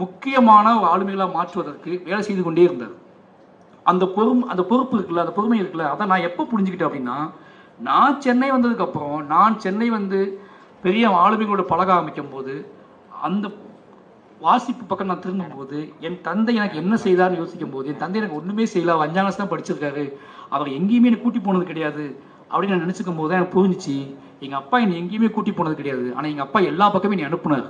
முக்கியமான ஆளுமைகளாக மாற்றுவதற்கு வேலை செய்து கொண்டே இருந்தார். அந்த பொறுப்பு இருக்குல்ல, அந்த பொறுமை இருக்குல்ல, அதை நான் எப்போ புரிஞ்சுக்கிட்டேன் அப்படின்னா, நான் சென்னை வந்ததுக்கப்புறம், நான் சென்னை வந்து பெரிய ஆளுமைகளோட பழக ஆரம்பிக்கும் போது, அந்த வாசிப்பு பக்கம் நான் திரும்பும்போது, என் தந்தை எனக்கு என்ன செய்தார்னு யோசிக்கும் போது, என் தந்தை எனக்கு ஒன்றுமே செய்யல, 5ஆம் கிளாஸ் தான் படிச்சிருக்காரு, அவர் எங்கேயுமே எனக்கு கூட்டி போனது கிடையாது அப்படின்னு நான் நினச்சிக்கும் போது தான் எனக்கு புரிஞ்சிச்சு, எங்கள் அப்பா என்னை எங்கேயுமே கூட்டி போனது கிடையாது, ஆனால் எங்கள் அப்பா எல்லா பக்கமே நீ அனுப்புனார்,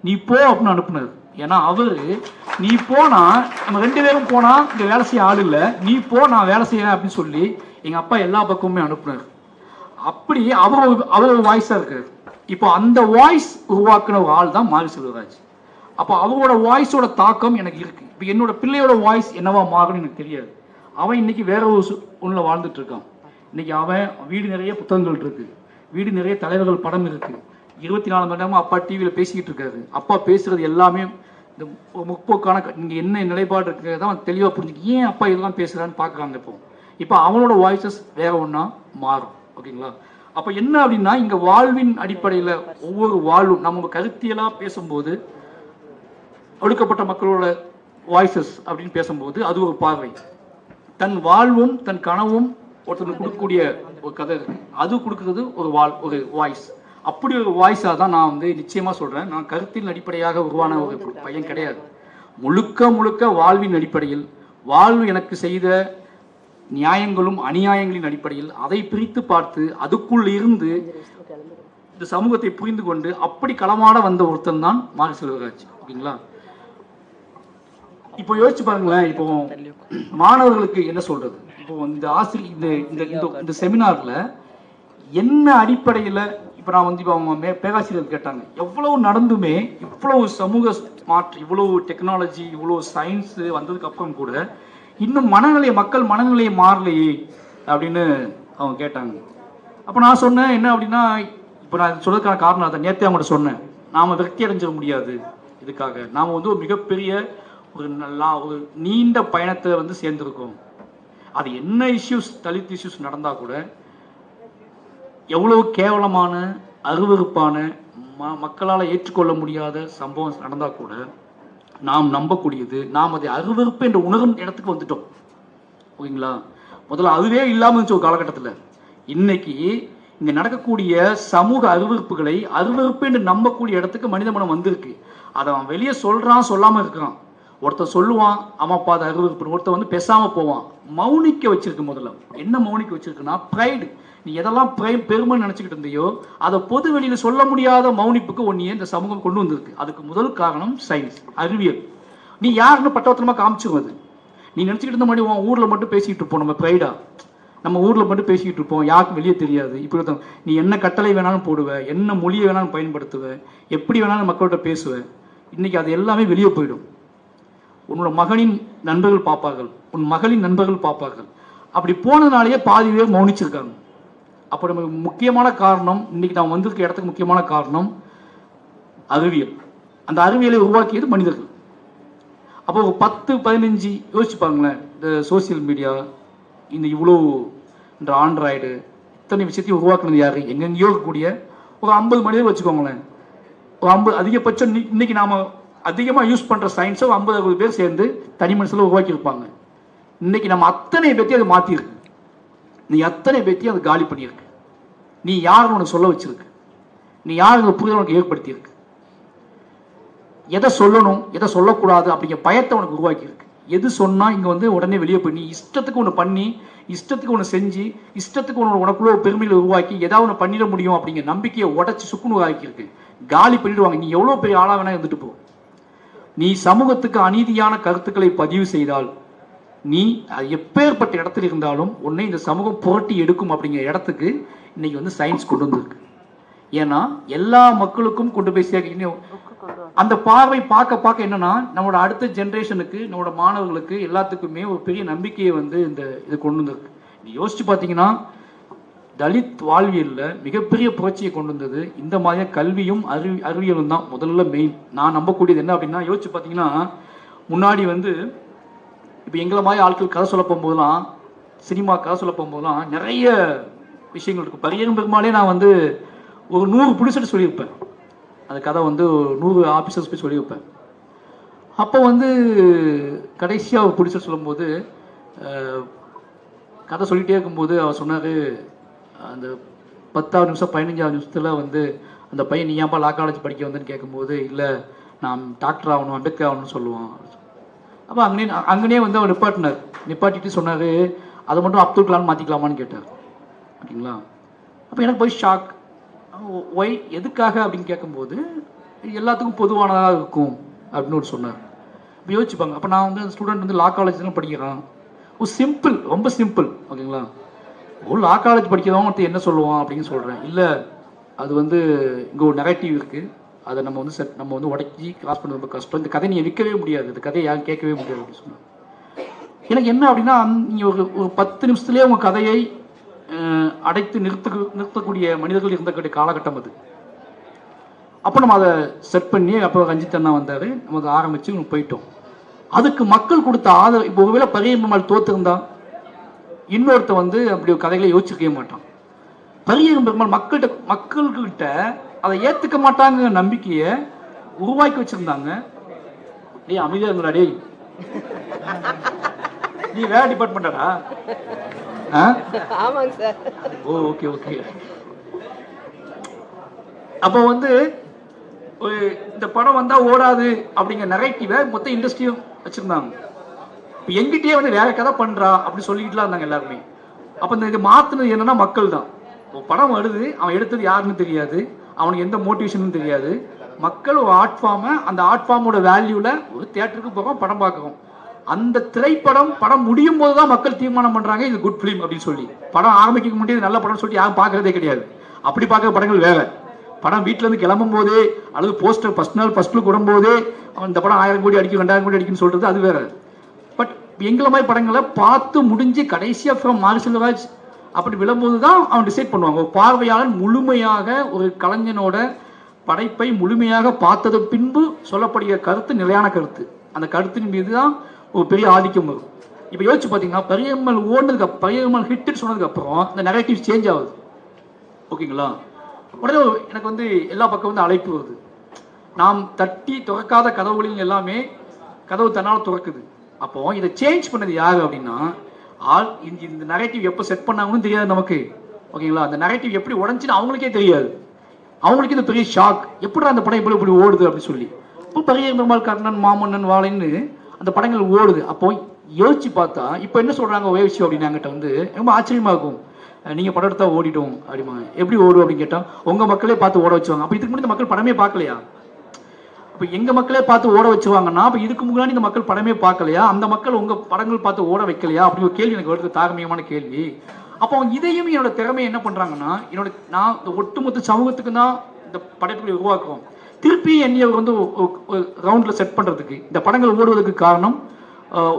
நீ போ அப்படின்னு அனுப்புனார். ஏன்னா அவர் நீ போனா நம்ம 2 பேரும் போனா இங்கே வேலை செய்ய ஆள் இல்லை, நீ போ நான் வேலை செய்யறேன் அப்படின்னு சொல்லி எங்கள் அப்பா எல்லா பக்கமுமே அனுப்புனார். அப்படி அவர் வாய்ஸாக இருக்காரு. இப்போ அந்த வாய்ஸ் உருவாக்குன ஒரு ஆள் தான் மாரி செல்வராஜ். அப்போ அவரோட வாய்ஸோட தாக்கம் எனக்கு இருக்கு. இப்போ என்னோட பிள்ளையோட வாய்ஸ் என்னவா மாறும்னு எனக்கு தெரியாது. அவன் இன்னைக்கு வேற ஒரு ஒன்றில் வாழ்ந்துட்டு இருக்கான். இன்னைக்கு அவன் வீடு நிறைய புத்தகங்கள் இருக்கு, வீடு நிறைய தலைவர்கள் படம் இருக்கு, 24 மணி நேரமும் அப்பா டிவியில் பேசிக்கிட்டு இருக்காரு. அப்பா பேசுறது எல்லாமே இந்த முற்போக்கான இங்கே என்ன நிலைப்பாடு இருக்கிறது தான் தெளிவாக புரிஞ்சுக்க, ஏன் அப்பா இதெல்லாம் பேசுகிறான்னு பார்க்குறாங்க. இப்போ அவனோட வாய்ஸஸ் வேற ஒன்றா மாறும். ஓகேங்களா? அப்போ என்ன அப்படின்னா, இங்கே வாழ்வின் அடிப்படையில் ஒவ்வொரு வாழ்வும் நம்ம கருத்தியலாக பேசும்போது, ஒடுக்கப்பட்ட மக்களோட வாய்ஸஸ் அப்படின்னு பேசும்போது அது ஒரு பார்வை. தன் வாழ்வும் தன் கனவும் ஒருத்தருக்கு கொடுக்கக்கூடிய ஒரு கதை இருக்கு, அது கொடுக்கறது ஒரு வாய்ஸ். அப்படி ஒரு வாய்ஸாக தான் நான் வந்து நிச்சயமாக சொல்கிறேன். நான் கருத்தின் அடிப்படையாக உருவான ஒரு பையன் கிடையாது. முழுக்க வாழ்வின் அடிப்படையில், வாழ்வு எனக்கு செய்த நியாயங்களும் அநியாயங்களின் அடிப்படையில் அதை பிரித்து பார்த்து அதுக்குள் இருந்து இந்த சமூகத்தை புரிந்து கொண்டு அப்படி களமாட வந்த ஒருத்தன் தான் மாரி செல்வராஜ். ஓகேங்களா? இப்போ யோசிச்சு பாருங்களேன், இப்போ மாணவர்களுக்கு என்ன சொல்றது, இப்போ இந்த ஆசிரியர் இந்த செமினார்ல என்ன அடிப்படையில், இப்போ நான் வந்து இப்போ அவங்க பேராசிரியர் கேட்டாங்க, எவ்வளவு நடந்துமே இவ்வளவு சமூக மாற்று, இவ்வளவு டெக்னாலஜி, இவ்வளவு சயின்ஸ் வந்ததுக்கு அப்புறம் கூட இன்னும் மக்கள் மனநிலையை மாறலையே அப்படின்னு அவங்க கேட்டாங்க. அப்போ நான் சொன்னேன் என்ன அப்படின்னா, இப்போ நான் சொல்றதுக்கான காரணம் அதை நேற்றே அவங்கள்ட்ட சொன்னேன். நாம் விரக்தி அடைஞ்சிட முடியாது, இதுக்காக நாம் வந்து ஒரு மிகப்பெரிய ஒரு நீண்ட பயணத்தை வந்து சேர்ந்துருக்கோம். அது என்ன இஷ்யூஸ், தலித் இஷ்யூஸ் நடந்தால் கூட, எவ்வளவு கேவலமான அருவருப்பான மக்களால் ஏற்றுக்கொள்ள முடியாத சம்பவம் நடந்தால் கூட நாம் நம்பக்கூடியது, நாம் அதை அருவருப்பு என்ற உணரும் இடத்துக்கு வந்துட்டோம். ஓகேங்களா? முதல்ல அதுவே இல்லாமல் இருந்துச்சு ஒரு காலகட்டத்தில். இன்னைக்கு இங்கே நடக்கக்கூடிய சமூக அருவருப்புகளை அருவருப்பு என்று நம்பக்கூடிய இடத்துக்கு மனித மனம் வந்திருக்கு. அதை அவன் வெளியே சொல்கிறான், சொல்லாமல் இருக்கிறான். ஒருத்தர் சொல்லுவான், ஆமாப்பா அது அருவருப்பு, ஒருத்தர் வந்து பேசாமல் போவான். மௌனிக்க வச்சிருக்கு. முதல்ல என்ன மௌனிக்க வச்சிருக்குன்னா ப்ரைடு. நீ எதெல்லாம் பெருமை நினச்சிக்கிட்டு இருந்தையோ அதை பொது வெளியில் சொல்ல முடியாத மௌனிப்புக்கு ஒன்றையே இந்த சமூகம் கொண்டு வந்திருக்கு. அதுக்கு முதல் காரணம் சயின்ஸ், அறிவியல். நீ யாருன்னு பட்டவத்தனமாக காமிச்சிருவது. நீ நினச்சிக்கிட்டு இருந்த மாதிரி உன் ஊரில் மட்டும் பேசிக்கிட்டு இருப்போம், நம்ம ப்ரைடா நம்ம ஊரில் மட்டும் பேசிக்கிட்டு இருப்போம், யாருக்கும் வெளியே தெரியாது. இப்படி நீ என்ன கட்டளை வேணாலும் போடுவ, என்ன மொழியை வேணாலும் பயன்படுத்துவ, எப்படி வேணாலும் மக்கள்கிட்ட பேசுவ. இன்னைக்கு அது எல்லாமே வெளியே போயிடும். உன்னோட மகனின் நண்பர்கள் பார்ப்பார்கள், உன் மகளின் நண்பர்கள் பார்ப்பார்கள். அப்படி போனதுனாலேயே பாதி பேர் மௌனிச்சிருக்காங்க. அப்போ நமக்கு முக்கியமான காரணம், இன்னைக்கு நான் வந்திருக்க இடத்துக்கு முக்கியமான காரணம் அறிவியல். அந்த அறிவியலை உருவாக்கியது மனிதர்கள். அப்போ ஒரு 10-15 யோசிச்சு பாருங்களேன், இந்த சோசியல் மீடியா, இந்த இவ்வளோ இந்த ஆண்ட்ராய்டு, இத்தனை விஷயத்தையும் உருவாக்குனது யாரு? எங்கெங்கேயோ இருக்கக்கூடிய ஒரு 50 மனிதர்கள் வச்சுக்கோங்களேன். ஒரு 50 அதிகபட்சம் இன்னைக்கு நாம் அதிகமாக யூஸ் பண்ணுற சயின்ஸை 50-60 பேர் சேர்ந்து தனி மனுஷனில் உருவாக்கியிருப்பாங்க. இன்னைக்கு நம்ம அத்தனை பேர்த்தையும் அதை மாற்றிருக்கு. நீ அத்தனை பேர்த்தையும் அதை காலி பண்ணியிருக்கு. நீ யாருன்னு உனக்கு சொல்ல வச்சிருக்கு, நீ யாருக்கு புரிதல் உனக்கு ஏற்படுத்தியிருக்கு, எதை சொல்லணும் எதை சொல்லக்கூடாது அப்படிங்கிற பயத்தை உனக்கு உருவாக்கியிருக்கு. எது சொன்னால் இங்கே வந்து உடனே வெளியே போய் நீ இஷ்டத்துக்கு ஒன்று பண்ணி, இஷ்டத்துக்கு ஒன்று செஞ்சு, இஷ்டத்துக்கு உனக்குள்ள பெருமையில் உருவாக்கி ஏதாவது ஒன்று பண்ணிட முடியும் அப்படிங்கிற நம்பிக்கையை உடச்சி சுக்குன்னு உருவாக்கியிருக்கு. காலி பண்ணிடுவாங்க. நீ எவ்வளோ பெரிய ஆளாக வேணா இருந்துட்டு போ. நீ சமூகத்துக்கு அநீதியான கருத்துக்களை பதிவு செய்தால், நீ எப்பேற்பட்ட இடத்துல இருந்தாலும் உன்னை இந்த சமூகம் புரட்டி எடுக்கும் அப்படிங்கிற இடத்துக்கு இன்னைக்கு வந்து சயின்ஸ் கொண்டு வந்திருக்கு. ஏன்னா எல்லா மக்களுக்கும் கொண்டு போய் சேர்க்க அந்த பார்வை பார்க்க என்னன்னா, நம்மளோட அடுத்த ஜென்ரேஷனுக்கு, நம்மளோட மாணவர்களுக்கு எல்லாத்துக்குமே ஒரு பெரிய நம்பிக்கையை வந்து இது கொண்டு வந்திருக்கு. நீ யோசிச்சு பார்த்தீங்கன்னா, தலித் வாழ்வியலில் மிகப்பெரிய புரட்சியை கொண்டு வந்தது இந்த மாதிரியான கல்வியும் அறிவியலும் தான் முதல்ல மெயின். நான் நம்பக்கூடியது என்ன அப்படின்னா, யோசிச்சு பார்த்தீங்கன்னா, முன்னாடி வந்து இப்போ எங்களை மாதிரி ஆட்கள் கதை சொல்ல போகும்போதெல்லாம், சினிமா கதை சொல்ல போகும்போதெல்லாம் நிறைய விஷயங்கள் இருக்குது. பரியரும் பெருமாளே நான் வந்து ஒரு 100 புடிசட்டு சொல்லியிருப்பேன். அந்த கதை வந்து 100 ஆஃபீஸர்ஸ் போய் சொல்லியிருப்பேன். அப்போ வந்து கடைசியாக அவர் பிடிச்ச சொல்லும்போது கதை சொல்லிகிட்டே இருக்கும்போது அவர் சொன்னார், அந்த 10வது நிமிஷம் 15வது நிமிஷத்தில் வந்து அந்த பையன் நீ ஏன்பா லா காலேஜ் படிக்க வந்தேன்னு கேட்கும்போது, இல்லை நான் டாக்டர் ஆகணும், அம்பேத்கர் ஆகணும்னு சொல்லுவான். அப்போ அங்கனே வந்து அவர் நிப்பாட்டிட்டு சொன்னார், அதை மட்டும் அப்துல் கலாம் மாற்றிக்கலாமான்னு கேட்டார். ஓகேங்களா? அப்போ எனக்கு போய் ஷாக். ஒய் எதுக்காக அப்படின்னு கேட்கும்போது எல்லாத்துக்கும் பொதுவானதாக இருக்கும் அப்படின்னு ஒரு சொன்னார். இப்போ யோசிச்சுப்பாங்க. அப்போ நான் வந்து ஸ்டூடெண்ட் வந்து லா காலேஜ் தான் படிக்கிறான். ஒரு சிம்பிள், ரொம்ப சிம்பிள். ஓகேங்களா? ஒரு லா காலேஜ் படிக்கிறவங்க ஒருத்தர் என்ன சொல்லுவான் அப்படின்னு சொல்கிறேன். இல்லை, அது வந்து இங்கே ஒரு நெகட்டிவ் இருக்குது, அதை நம்ம வந்து உடச்சி கிராஸ் பண்ண ரொம்ப கஷ்டம். இந்த கதை நீங்கள் விற்கவே முடியாது, இந்த கதையை யாரும் கேட்கவே முடியாது அப்படின்னு சொன்னாங்க. எனக்கு என்ன அப்படின்னா, நீங்கள் ஒரு 10 நிமிஷத்துலேயே உங்கள் கதையை அடைத்து நிறுத்தக்கூடிய மனிதர்கள் இருந்தக்கூடிய காலகட்டம் அது. அப்போ நம்ம அதை செட் பண்ணி, அப்போ ரஞ்சித் அண்ணா வந்தார், நம்ம அதை ஆரம்பித்து போயிட்டோம். அதுக்கு மக்கள் கொடுத்த ஆதரவு. இப்போ ஒருவேளை பரியம்மாள் தோத்திருந்தா இன்னொருத்த வந்து அப்படி ஒரு கதைகளை யோசிச்சிருக்கவே மாட்டான். பரியம்மாள் மக்கள்கிட்ட அதை ஏற்றுக்க மாட்டாங்க நம்பிக்கையை உருவாக்கி வச்சிருந்தாங்க. டேய் அமைதியா இருந்தா, டேய் நீ வேற டிபார்ட்மெண்டா? ஆமாங்க சார். Okay okay. அப்போ வந்து இந்த படம் வந்தா ஓடாது அப்படிங்கிற நெகட்டிவை மொத்த இண்டஸ்ட்ரியும் வச்சிருந்தாங்க. இப்போ எங்கிட்டயே வந்து வேற கதை பண்றா அப்படி சொல்லிக்கிட்டுலாம் இருந்தாங்க எல்லாருமே. அப்போ இந்த இது மாத்தினது என்னன்னா மக்கள் தான். இப்போ படம் வருது, அவன் எடுத்தது யாருன்னு தெரியாது, அவனுக்கு எந்த மோட்டிவேஷனும் தெரியாது. மக்கள் ஒரு ஆர்ட் ஃபார்மை, அந்த ஆர்ட் ஃபார்மோட வேல்யூல ஒரு தியேட்டருக்கு போகிறோம், படம் பார்க்குறோம். அந்த திரைப்படம் படம் முடியும் போது தான் மக்கள் தீர்மானம் பண்றாங்க இது குட் ஃபிலிம் அப்படின்னு சொல்லி. படம் ஆரம்பிக்க முடியாது நல்ல படம் சொல்லிட்டு யாரும் பார்க்கறதே கிடையாது. அப்படி பார்க்குற படங்கள் வேற. படம் வீட்டில இருந்து கிளம்பும் போதே அல்லது போஸ்டர் ஃபர்ஸ்ட் நாள் ஃபர்ஸ்ட் லுக் விடும்போதே இந்த படம் 1000 கோடி அடிக்கும் 2000 கோடி அடிக்குன்னு சொல்றது அது வேற. பட் எங்களை மாதிரி படங்களை பார்த்து முடிஞ்சு கடைசியா ஃப்ரம் மாரி செல்வராஜ் அப்படி விழும்போது தான் அவன் டிசைட் பண்ணுவாங்க. ஒரு பார்வையாளன் முழுமையாக ஒரு கலைஞனோட படைப்பை முழுமையாக பார்த்தது பின்பு சொல்லப்படுகிற கருத்து நிலையான கருத்து. அந்த கருத்தின் மீது தான் ஒரு பெரிய ஆதிக்கம் வரும். இப்போ யோசிச்சு பார்த்தீங்கன்னா, பரியம்மாள் ஓடுனதுக்கு பரியம்மாள் ஹிட்னு சொன்னதுக்கு அப்புறம் இந்த நெகட்டிவ் சேஞ்ச் ஆகுது. ஓகேங்களா? உடனே எனக்கு வந்து எல்லா பக்கம் வந்து அழைப்பு வருது. நாம் தட்டி துறக்காத கதவுகளில் எல்லாமே கதவு தன்னால் துறக்குது. அப்போ இதை சேஞ்ச் பண்ணது யாரு அப்படின்னா, இந்த நெகட்டிவ் எப்போ செட் பண்ணாங்கன்னு தெரியாது நமக்கு. ஓகேங்களா? அந்த நெகட்டிவ் எப்படி உடஞ்சுன்னு அவங்களுக்கே தெரியாது. அவங்களுக்கு இந்த பெரிய ஷாக், எப்படி அந்த படம் இப்படி ஓடுது அப்படின்னு சொல்லி. இப்போ பரியம்மாள், கர்ணன், மாமன்னன், வாழைன்னு அந்த படங்கள் ஓடுது. அப்போ யோசிச்சு பார்த்தா இப்போ என்ன சொல்றாங்க ஒரே விஷயம் அப்படின்னு என்கிட்ட வந்து ரொம்ப ஆச்சரியமா இருக்கும். நீங்க படம் எடுத்தா ஓடிட்டோம் அப்படிமா, எப்படி ஓடும் அப்படின்னு கேட்டா உங்க மக்களே பார்த்து ஓட வச்சுவாங்க. அப்ப இதுக்கு முன்னாடி மக்கள் படமே பார்க்கலையா? அப்ப எங்க மக்களே பார்த்து ஓட வச்சுவாங்கன்னா அப்ப இதுக்கு முன்னாடி இந்த மக்கள் படமே பார்க்கலையா? அந்த மக்கள் உங்க படங்கள் பார்த்து ஓட வைக்கலையா அப்படின்னு ஒரு கேள்வி எனக்கு வருது, தார்மீகமான கேள்வி. அப்போ இதையும் என்னோட திறமையை என்ன பண்றாங்கன்னா, நான் இந்த ஒட்டுமொத்த சமூகத்துக்கு தான் இந்த படைப்புகளை உருவாக்குவோம். திருப்பி என்னைய வந்து ரவுண்ட்ல செட் பண்றதுக்கு இந்த படங்கள் ஓடுவதற்கு காரணம்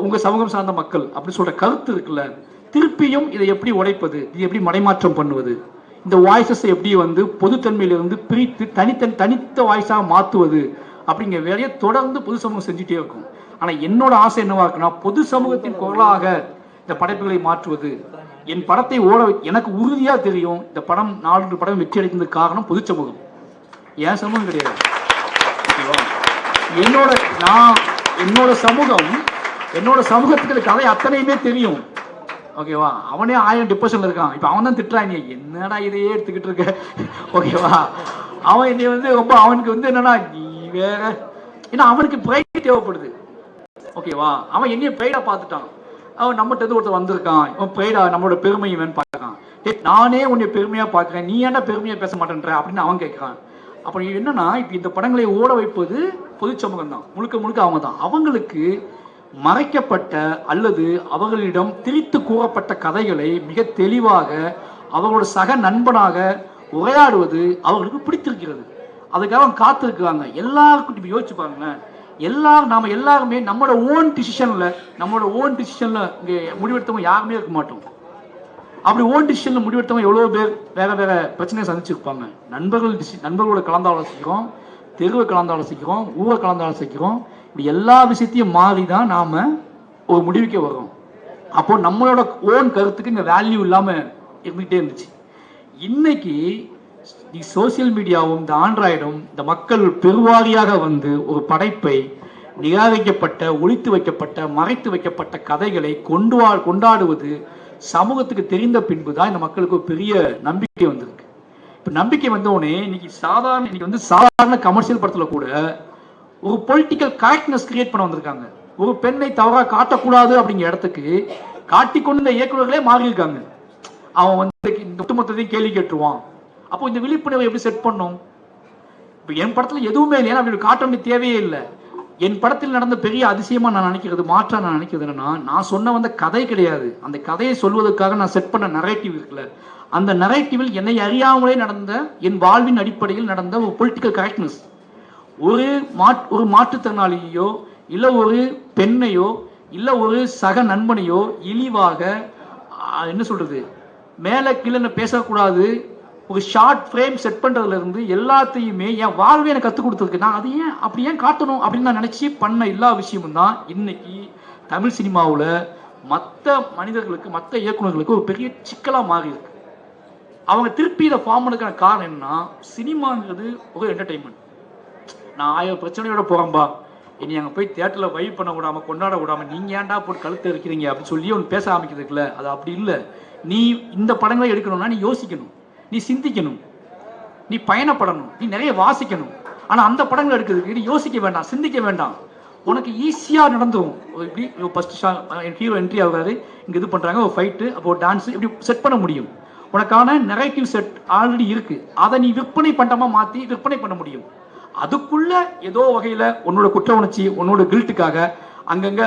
உங்க சமூகம் சார்ந்த மக்கள் அப்படி சொல்ற கருத்து இருக்குல்ல. திருப்பியும் இதை எப்படி உடைப்பது, இது எப்படி மடைமாற்றம் பண்ணுவது, இந்த வாய்ஸஸ் எப்படி வந்து பொதுத்தன்மையிலிருந்து பிரித்து தனித்த வாய்ஸாக மாற்றுவது அப்படிங்கிற வேலையை தொடர்ந்து பொது சமூகம் செஞ்சுட்டே இருக்கும். ஆனால் என்னோட ஆசை என்னவா இருக்குன்னா, பொது சமூகத்தின் குரலாக இந்த படைப்புகளை மாற்றுவது. என் படத்தை ஓட எனக்கு உறுதியாக தெரியும், இந்த படம் 4 படம் வெற்றி அடைந்ததுக்கு காரணம் பொது சமூகம், என் சமூகம் கிடையாது. என்னோட சமூகத்துக்கு கதை அத்தனையுமே தெரியும். ஓகேவா? அவனே 1000 டிப்ரெஷன்ல இருக்கான். இப்போ அவன் தான் திட்டுறான், நீ என்னடா இதையே எடுத்துக்கிட்டு இருக்க. ஓகேவா? அவன் என்னை வந்து ரொம்ப அவனுக்கு வந்து என்னன்னா நீ வேற, ஏன்னா அவனுக்கு பிரைட் தேவைப்படுது. ஓகேவா? அவன் என்னைய பிரைடா பார்த்துட்டான். அவன் நம்மகிட்ட இருந்து ஒருத்தர் வந்திருக்கான், இவன் பிரைடா நம்மளோட பெருமை இவன் பார்க்கான். நானே உன்னை பெருமையா பார்க்கிறேன், நீ ஏன்டா பெருமையா பேச மாட்டேன்ற அப்படின்னு அவன் கேட்கிறான். அப்ப என்னன்னா, இப்ப இந்த படங்களை ஓட வைப்பது பொது சமூகம் தான், முழுக்க முழுக்க அவங்க தான். அவங்களுக்கு மறைக்கப்பட்ட அல்லது அவர்களிடம் திரித்து கூறப்பட்ட கதைகளை மிக தெளிவாக அவர்களோட சக நண்பனாக உரையாடுவது அவர்களுக்கு பிடித்திருக்கிறது. அதுக்காக அவங்க காத்திருக்கிறாங்க. எல்லாருக்கும் யோசிச்சு பாருங்களேன், நாம எல்லாருமே நம்மளோட ஓன் டிசிஷன்ல இங்கே முடிவெடுத்தவங்க யாருமே இருக்க மாட்டோம். அப்படி ஓன் டிசிஷன்ல முடிவெடுத்தவங்க எவ்வளவு பேர் வேற வேற பிரச்சனையை சந்திச்சிருப்பாங்க. நண்பர்களோட கலந்து ஆலோசிக்கிறோம், தெருவை கலந்து ஆலோசிக்கிறோம், ஊரை கலந்து ஆலோசிக்கிறோம். இப்படி எல்லா விஷயத்தையும் மாறி தான் நாம ஒரு முடிவுக்கே வரோம். அப்போ நம்மளோட ஓன் கருத்துக்கு இங்க வேல்யூ இல்லாம இருந்துகிட்டே இருந்துச்சு. இன்னைக்கு சோசியல் மீடியாவும் இந்த ஆண்ட்ராய்டும் இந்த மக்கள் பெருவாரியாக வந்து ஒரு படைப்பை நிராகரிக்கப்பட்ட, ஒழித்து வைக்கப்பட்ட, மறைத்து வைக்கப்பட்ட கதைகளை கொண்டாடுவது சமூகத்துக்கு தெரிந்த பின்புதான் இந்த மக்களுக்கு ஒரு பெரிய நம்பிக்கை வந்திருக்கு. இப்ப நம்பிக்கை வந்தோடனே இன்னைக்கு சாதாரண கமர்ஷியல் படத்துல கூட ஒரு பொலிட்டிக்கல் கரெக்ட்னஸ் கிரியேட் பண்ண வந்திருக்காங்க. ஒரு பெண்ணை தவறா காட்டக்கூடாது அப்படிங்கிற இடத்துக்கு காட்டிக்கொண்டு இந்த இயக்குநர்களே மாறி இருக்காங்க. அவன் வந்து இந்த ஒட்டுமொத்தத்தையும் கேள்வி கேட்டுருவான். அப்போ இந்த விழிப்புணர்வை எப்படி செட் பண்ணும்? இப்ப என் படத்துல எதுவுமே இல்லை, ஏன்னா அப்படி காட்ட வேண்டிய தேவையே இல்லை. என் படத்தில் நடந்த பெரிய அதிசயமா நான் நினைக்கிறது, மாற்றா நான் நினைக்கிறது என்னன்னா, நான் சொன்ன வந்த கதை கிடையாது, அந்த கதையை சொல்வதற்காக நான் செட் பண்ண நரேட்டிவ் இருக்குல்ல, அந்த நரேட்டிவில் என்னை அறியாமலே நடந்த, என் வாழ்வின் அடிப்படையில் நடந்த ஒரு பொலிட்டிக்கல் கரெக்ட்னஸ். ஒரு மாற்றுத்திறனாளியோ இல்ல ஒரு பெண்ணையோ இல்ல ஒரு சக நண்பனையோ இழிவாக என்ன சொல்றது, மேல கீழே பேசக்கூடாது, ஒரு ஷார்ட் ஃப்ரேம் செட் பண்றதுல இருந்து எல்லாத்தையுமே என் வாழ்வே எனக்கு கற்றுக் கொடுத்துருக்கு. நான் அது அப்படி ஏன் காட்டணும் அப்படின்னு நான் நினைச்சு பண்ண எல்லா விஷயமும் தான் இன்னைக்கு தமிழ் சினிமாவில் மற்ற மனிதர்களுக்கு, மற்ற இயக்குநர்களுக்கு ஒரு பெரிய சிக்கலா மாறி இருக்கு. அவங்க திருப்பி இதை ஃபார்ம் பண்ணுறதுக்கான காரணம் என்னன்னா, சினிமாங்கிறது ஒரு என்டர்டைன்மெண்ட். நான் 1000 பிரச்சனையோட போறேன்பா, இனி அங்கே போய் தியேட்டரில் வைப் பண்ண விடாம, கொண்டாட விடாம நீங்க ஏன்டா போட்டு கழுத்து இருக்கிறீங்க அப்படின்னு சொல்லி ஒன்று பேச ஆரம்பிக்கிறதுக்குல, அது அப்படி இல்லை. நீ இந்த படங்களை எடுக்கணும்னா நீ யோசிக்கணும், நீ சிந்திக்கணும், நீ பயணப்படணும், நீ நிறைய வாசிக்கணும். ஆனா அந்த படங்கள் எடுக்கிறதுக்கு நீ யோசிக்க வேண்டாம், சிந்திக்க வேண்டாம், உனக்கு ஈஸியா நடந்துடும். இப்படி ஃபர்ஸ்ட் ஹீரோ என்ட்ரி ஆகுறாரு, இங்க இது பண்றாங்க, ஒரு ஃபைட்டு, அப்போ டான்ஸ், இப்படி செட் பண்ண முடியும். உனக்கான நெரேட்டிவ் செட் ஆல்ரெடி இருக்கு, அதை நீ விற்பனை பண்டமா மாத்தி விற்பனை பண்ண முடியும். அதுக்குள்ள ஏதோ வகையில உன்னோட குற்ற உணர்ச்சி, உன்னோட கில்ட்டுக்காக அங்கங்க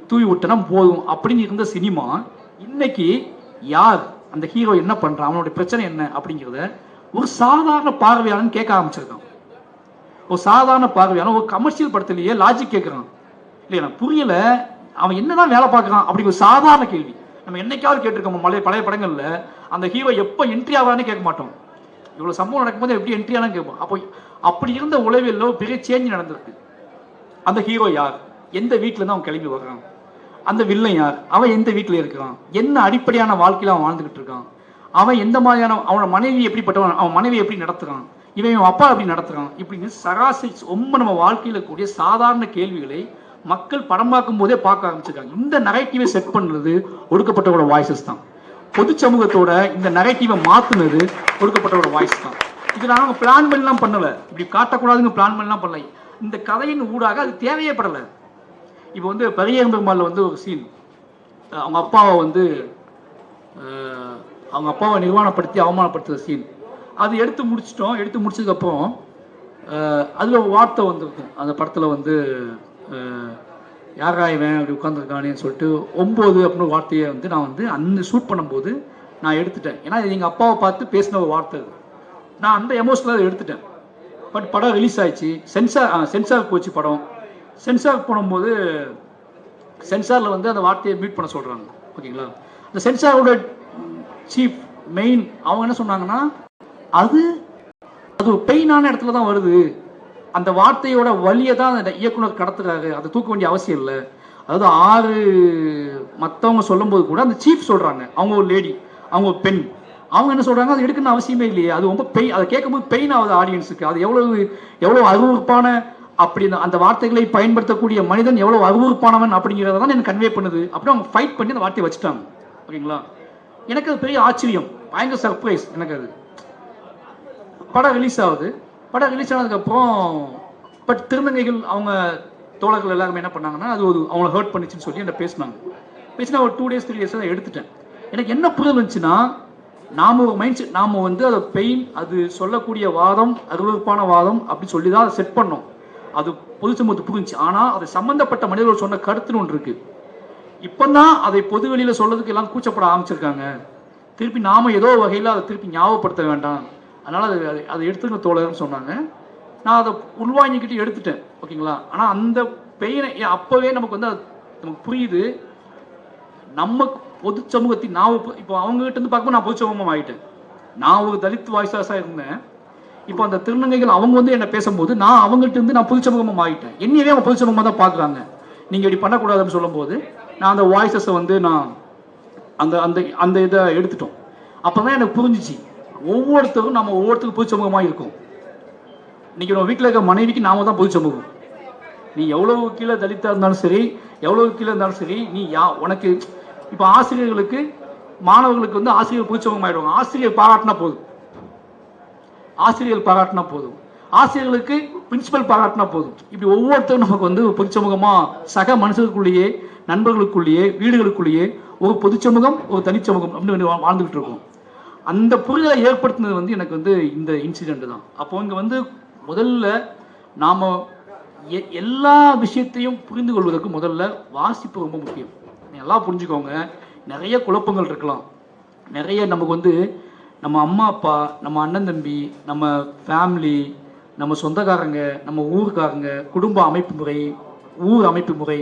தூவி விட்டனா போதும் அப்படின்னு இருந்த சினிமா இன்னைக்கு யார் அந்த ஹீரோ என்ன பண்றான், அவனுடைய பிரச்சனை என்ன அப்படிங்கிறத ஒரு சாதாரண பார்வையாளன் கேட்க ஆரம்பிச்சிருக்கான். ஒரு சாதாரண பார்வையாளன் ஒரு கமர்ஷியல் படத்திலேயே லாஜிக் கேட்கிறான். இல்லையா, எனக்கு புரியல, அவன் என்னதான் வேலை பார்க்கறான் அப்படிங்கிற ஒரு சாதாரண கேள்வி நம்ம என்னைக்காவது கேட்டிருக்கோம். பழைய படங்கள்ல அந்த ஹீரோ எப்போ என்ட்ரி ஆவான்னு கேட்க மாட்டோம், இவ்வளவு சம்பவம் நடக்கும்போது எப்படி என்ட்ரி ஆனாலும் கேட்போம். அப்போ அப்படி இருந்த உளவியல்ல பெரிய சேஞ்ச் நடந்திருக்கு. அந்த ஹீரோ யார், எந்த வீட்டுல இருந்து அவன் கிளம்பி வர்றான், அந்த வில்லன் யார், அவன் எந்த வீட்டில் இருக்கிறான், என்ன அடிப்படையான வாழ்க்கையில அவன் வாழ்ந்துகிட்டு இருக்கான், அவன் எந்த மாதிரியான, அவனோட மனைவி எப்படிப்பட்டவன், அவன் மனைவி எப்படி நடத்துறான், இவன் அப்பா எப்படி நடத்துறான், இப்படின்னு சராசரி ரொம்ப நம்ம வாழ்க்கையில கூடிய சாதாரண கேள்விகளை மக்கள் படம் பார்க்கும் போதே பார்க்க ஆரம்பிச்சிருக்காங்க. இந்த நரேட்டிவை செட் பண்றது ஒடுக்கப்பட்டவரோட வாய்ஸஸ் தான். பொது சமூகத்தோட இந்த நரேட்டிவை மாத்துனது ஒடுக்கப்பட்டவரோட வாய்ஸ் தான். இது நாங்க பிளான் பண்ணலாம் பண்ணல, இப்படி காட்டக்கூடாதுங்க பிளான் பண்ணலாம் பண்ணல, இந்த கதையின் ஊடாக அது தேவையே படலை. இப்போ வந்து பெரியகம் பெருமாள் வந்து ஒரு சீன், அவங்க அப்பாவை நிர்வாணப்படுத்தி அவமானப்படுத்துகிற சீன், அது எடுத்து முடிச்சிட்டோம். எடுத்து முடிச்சதுக்கப்புறம் அதில் ஒரு வார்த்தை வந்திருக்கும் அந்த படத்தில் வந்து, யாராய்வன் அப்படி உட்காந்துருக்கானேன்னு சொல்லிட்டு 9 அப்படின்னு வார்த்தையை வந்து நான் வந்து அந்த ஷூட் பண்ணும்போது நான் எடுத்துட்டேன். ஏன்னா இது எங்கள் அப்பாவை பார்த்து பேசின ஒரு வார்த்தை, நான் அந்த எமோஷனலாக எடுத்துட்டேன். பட் படம் ரிலீஸ் ஆயிடுச்சு, சென்சார் போச்சு. படம் சென்சார் போடும்போது சென்சாரில் வந்து அந்த வார்த்தையை மியூட் பண்ண சொல்கிறாங்க. ஓகேங்களா, அந்த சென்சாரோட சீஃப் மெயின் அவங்க என்ன சொன்னாங்கன்னா, அது பெயினான இடத்துல தான் வருது, அந்த வார்த்தையோட வழியை தான் அந்த இயக்குனர் கடத்துறாரு, அதை தூக்க வேண்டிய அவசியம் இல்லை. அதாவது 6 மற்றவங்க சொல்லும்போது கூட அந்த சீஃப் சொல்கிறாங்க, அவங்க ஒரு லேடி, அவங்க ஒரு பெண், அவங்க என்ன சொல்கிறாங்க, அது எடுக்கணும்னு அவசியமே இல்லையே, அது ரொம்ப அதை கேட்கும்போது பெயின் ஆகுது ஆடியன்ஸுக்கு, அது எவ்வளோ அருவருப்பான, அப்படி அந்த வார்த்தைகளை பயன்படுத்தக்கூடிய மனிதன் எவ்வளவு அருவருப்பானவன் அப்படிங்கிறத தான் எனக்கு கன்வே பண்ணுது. அப்படி அவங்க ஃபைட் பண்ணி அந்த வார்த்தையை வச்சுட்டாங்க. ஓகேங்களா, எனக்கு அது பெரிய ஆச்சரியம், பயங்கர சர்ப்ரைஸ் எனக்கு. அது படம் ரிலீஸ் ஆகுது. படம் ரிலீஸ் ஆனதுக்கப்புறம் பட் திருநங்கைகள் அவங்க தோழர்கள் எல்லாருமே என்ன பண்ணாங்கன்னா, அது அவங்களை ஹர்ட் பண்ணிச்சுன்னு சொல்லி என்ன பேசினாங்க. பேசினா ஒரு 2 days 3 days தான் எடுத்துட்டேன். எனக்கு என்ன புரிதல் இருந்துச்சுன்னா, நாம ஒரு மைண்ட் செட், நாம வந்து அதை பெயின், அது சொல்லக்கூடிய வாதம் அருவருப்பான வாதம் அப்படி சொல்லி தான் அதை செட் பண்ணோம். அது பொது சமூகத்துக்கு புரிஞ்சு. ஆனா அதை சம்பந்தப்பட்ட மனிதர்கள் சொன்ன கருத்துன்னு ஒன்று இருக்கு. இப்பதான் அதை பொது வெளியில சொல்றதுக்கு எல்லாம் கூச்சப்பட ஆரம்பிச்சிருக்காங்க. திருப்பி நாம ஏதோ வகையில அதை திருப்பி ஞாபகப்படுத்த வேண்டாம், அதனால அதை எடுத்துக்க தோழர்னு சொன்னாங்க. நான் அதை உள்வாங்கிக்கிட்டு எடுத்துட்டேன். ஓகேங்களா, ஆனா அந்த பெயினை அப்பவே நமக்கு வந்து நமக்கு புரியுது. நம்ம பொது சமூகத்தின் நான் இப்போ அவங்க கிட்ட இருந்து பார்க்கும்போது நான் பொது சமூகமாக ஆகிட்டேன். நான் ஒரு தலித் வாய்ஸாக இருந்தேன். இப்போ அந்த திருநங்கைகள் அவங்க வந்து என்ன பேசும்போது நான் அவங்ககிட்ட இருந்து நான் பொது சமூகமாக ஆகிட்டேன். என்னையவே அவங்க பொது சமூகமாக தான் பார்க்குறாங்க. நீங்கள் இப்படி பண்ணக்கூடாதுன்னு சொல்லும்போது நான் அந்த வாய்ஸஸை வந்து நான் அந்த அந்த அந்த இதை எடுத்துட்டோம். அப்போ தான் எனக்கு புரிஞ்சிச்சு, ஒவ்வொருத்தரும் நம்ம ஒவ்வொருத்தருக்கும் பொது சமூகமாக இருக்கும். இன்னைக்கு நம்ம வீட்டில் இருக்க மனைவிக்கு நாம தான் பொது சமூகம். நீ எவ்வளவு கீழே தலித்தா இருந்தாலும் சரி, எவ்வளவு கீழே இருந்தாலும் சரி, நீ உனக்கு இப்போ ஆசிரியர்களுக்கு மாணவர்களுக்கு வந்து ஆசிரியர் பிடிச்சவங்க ஆயிடுவாங்க. ஆசிரியர் பாராட்டினா போதும், ஆசிரியர்கள் பாராட்டினா போதும், ஆசிரியர்களுக்கு பிரின்சிபல் பாராட்டினா போதும். இப்படி ஒவ்வொருத்தரும் நமக்கு வந்து பொதுச்சமூகமா சக மனுஷர்களுக்குள்ளேயே, நண்பர்களுக்குள்ளேயே, வீடுகளுக்குள்ளேயே ஒரு பொதுச்சமூகம், ஒரு தனிச்சமூகம் அப்படின்னு வாழ்ந்துகிட்டு இருக்கோம். அந்த புரிதலை ஏற்படுத்தினது வந்து எனக்கு வந்து இந்த இன்சிடென்ட் தான். அப்போ இங்கே வந்து முதல்ல நாம் எல்லா விஷயத்தையும் புரிந்து கொள்வதற்கு முதல்ல வாசிப்பு ரொம்ப முக்கியம். எல்லாம் புரிஞ்சுக்கோங்க. நிறைய குழப்பங்கள் இருக்கலாம், நிறைய நமக்கு வந்து நம்ம அம்மா அப்பா, நம்ம அண்ணன் தம்பி, நம்ம ஃபேமிலி, நம்ம சொந்தக்காரங்க, நம்ம ஊருக்காரங்க, குடும்ப அமைப்பு முறை, ஊர் அமைப்பு முறை,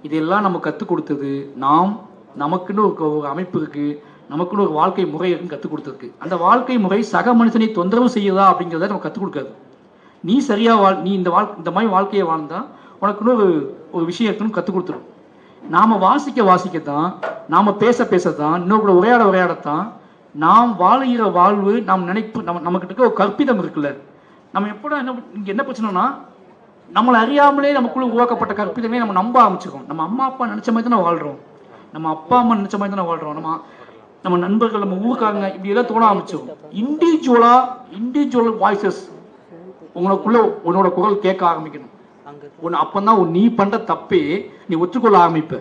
இதெல்லாம் நம்ம கற்றுக் கொடுத்தது நாம். நமக்குன்னு ஒரு அமைப்பு இருக்குது, நமக்குன்னு ஒரு வாழ்க்கை முறை இருக்குன்னு கற்றுக் கொடுத்துருக்கு. அந்த வாழ்க்கை முறை சக மனுஷனை தொந்தரவு செய்யுதா அப்படிங்கிறத நம்ம கற்றுக் கொடுக்காது. நீ சரியாக நீ இந்த மாதிரி வாழ்க்கையை வாழ்ந்தா உனக்குன்னு ஒரு விஷயம் இருக்குன்னு கற்றுக் கொடுத்துரும். நாம் வாசிக்கத்தான், நாம் பேசத்தான், இன்னொரு உரையாடத்தான் நாம் வாழ்கிற வாழ்வு, நாம் நினைப்பு, நமக்கிட்ட இருக்க ஒரு கற்பிதம் இருக்குல்ல. நம்ம எப்படா இங்கே என்ன பிரச்சனைனா, நம்மளை அறியாமலே நமக்குள்ள உருவாக்கப்பட்ட கற்பிதமே நம்ம நம்ப ஆரம்பிச்சிருக்கோம். நம்ம அம்மா அப்பா நினச்ச மாதிரி தானே வாழ்கிறோம், நம்ம அப்பா அம்மா நினச்ச மாதிரி தானே வாழ்கிறோம், நம்ம நண்பர்கள், நம்ம ஊருக்காரங்க, இப்படி எல்லாம் தோண ஆரம்பிச்சோம். இண்டிவிஜுவல் வாய்ஸஸ் உன்னோட குரல் கேட்க ஆரம்பிக்கணும். அப்பதான் நீ பண்ற தப்பே நீ ஒத்துக்கொள்ள ஆரம்பிப்ப.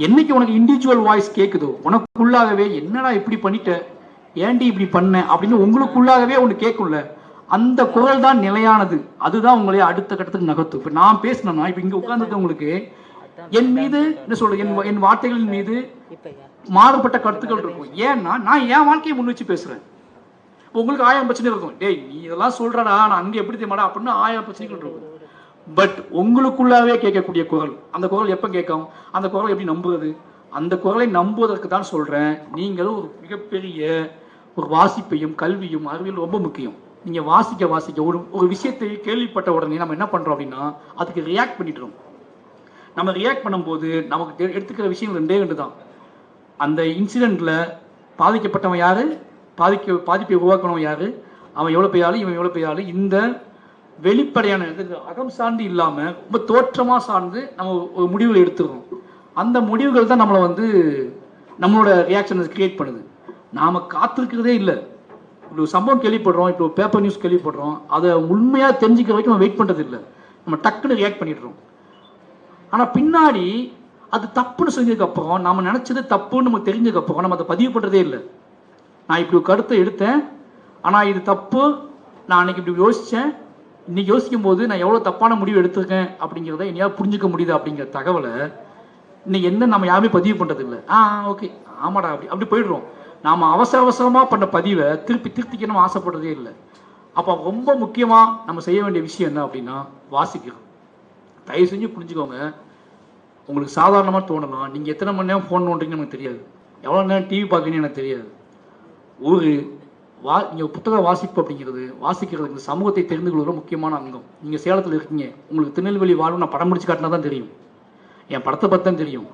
என்னைக்கு உனக்கு இண்டிவிஜுவல் வாய்ஸ் கேட்குதோ, உனக்குள்ளாகவே என்னடா இப்படி பண்ணிட்ட, ஏன்டி இப்படி பண்ண அப்படின்னு உங்களுக்குள்ளாகவே ஒன்று கேட்கும்ல, அந்த குரல் தான் நிலையானது. அதுதான் உங்களை அடுத்த கட்டத்துக்கு நகர்த்தும். இப்போ நான் பேசினேன்னா, இப்போ இங்கே உட்கார்ந்துருக்கவங்களுக்கு என் மீது என்ன சொல்றது, என் வார்த்தைகளின் மீது மாறுபட்ட கருத்துக்கள் இருக்கும். ஏன்னா நான் என் வாழ்க்கையை முன் வச்சு பேசுறேன். உங்களுக்கு 1000 பிரச்சனை இருக்கும். டேய் நீ இதெல்லாம் சொல்றடா, நான் அங்கே எப்படி தெரியுமாடா அப்படின்னு 1000 பிரச்சனைகள் இருக்கும். பட் உங்களுக்குள்ளாவே கேட்கக்கூடிய குரல், அந்த குரல் எப்போ கேட்கும், அந்த குரல் எப்படி நம்புவது, அந்த குரலை நம்புவதற்கு தான் சொல்றேன். நீங்களும் ஒரு மிகப்பெரிய ஒரு வாசிப்பையும் கல்வியும் அறிவியல் ரொம்ப முக்கியம். நீங்க வாசிக்க ஒரு விஷயத்தை கேள்விப்பட்ட உடனே நம்ம என்ன பண்றோம் அப்படின்னா அதுக்கு ரியாக்ட் பண்ணிட்டுறோம். நம்ம ரியாக்ட் பண்ணும்போது நமக்கு எடுத்துக்கிற விஷயம் ரெண்டு தான். அந்த இன்சிடென்ட்ல பாதிக்கப்பட்டவன் யாரு, பாதிப்பை உருவாக்கணும் யாரு, அவன் எவ்வளோ பெரிய ஆளு, இவன் எவ்வளோ பெரிய ஆளு, இந்த வெளிப்படையான அகம் சார்ந்து இல்லாம ரொம்ப தோற்றமா சார்ந்து நம்ம ஒரு முடிவுகள் எடுத்துக்கிறோம். அந்த முடிவுகள் தான் நம்மளை வந்து நம்மளோட ரியாக்ஷனை கிரியேட் பண்ணுது. நாம காத்திருக்கிறதே இல்லை. இப்படி ஒரு சம்பவம் கேள்விப்படுறோம், இப்போ பேப்பர் நியூஸ் கேள்விப்படுறோம், அதை உண்மையா தெரிஞ்சுக்கிற வரைக்கும் நம்ம வெயிட் பண்றது இல்லை, நம்ம டக்குன்னு ரியாக்ட் பண்ணிடுறோம். ஆனா பின்னாடி அது தப்புன்னு செஞ்சதுக்கு அப்புறம், நாம நினைச்சது தப்புன்னு நமக்கு தெரிஞ்சதுக்கு அப்புறம் நம்ம அதை பதிவு பண்றதே இல்லை. நான் இப்படி ஒரு கருத்தை எடுத்தேன், ஆனா இது தப்பு, நான் அன்னைக்கு இப்படி யோசிச்சேன், இன்னைக்கு யோசிக்கும் போது நான் எவ்வளவு தப்பான முடிவு எடுத்திருக்கேன் அப்படிங்கிறத என்னையாவது புரிஞ்சுக்க முடியுது அப்படிங்கிற தகவலை இன்னைக்கு என்ன நம்ம யாருமே பதிவு பண்றது இல்லை. ஓகே ஆமாடா அப்படி போயிடுறோம். நாம அவசரமா பண்ண பதிவை திருத்திக்கணும் ஆசைப்படுறதே இல்லை. அப்போ ரொம்ப முக்கியமா நம்ம செய்ய வேண்டிய விஷயம் என்ன அப்படின்னா வாசிக்கிறோம். தயவு செஞ்சு புரிஞ்சுக்கோங்க. உங்களுக்கு சாதாரணமா தோணலாம், நீங்க எத்தனை மணி நேரம் ஃபோன் நோண்டுறீங்கன்னு எனக்கு தெரியாது, எவ்வளவு நேரம் டிவி பார்க்குறீங்கன்னு எனக்கு தெரியாது. நீங்கள் புத்தக வாசிப்பு அப்படிங்கிறது, வாசிக்கிறது சமூகத்தை தெரிந்து கொள்கிற முக்கியமான அங்கம். நீங்கள் சேலத்தில் இருக்கீங்க, உங்களுக்கு திருநெல்வேலி வாழ்வு நான் படம் முடிச்சு காட்டினா தான் தெரியும், என் படத்தை பற்றி தான் தெரியும்.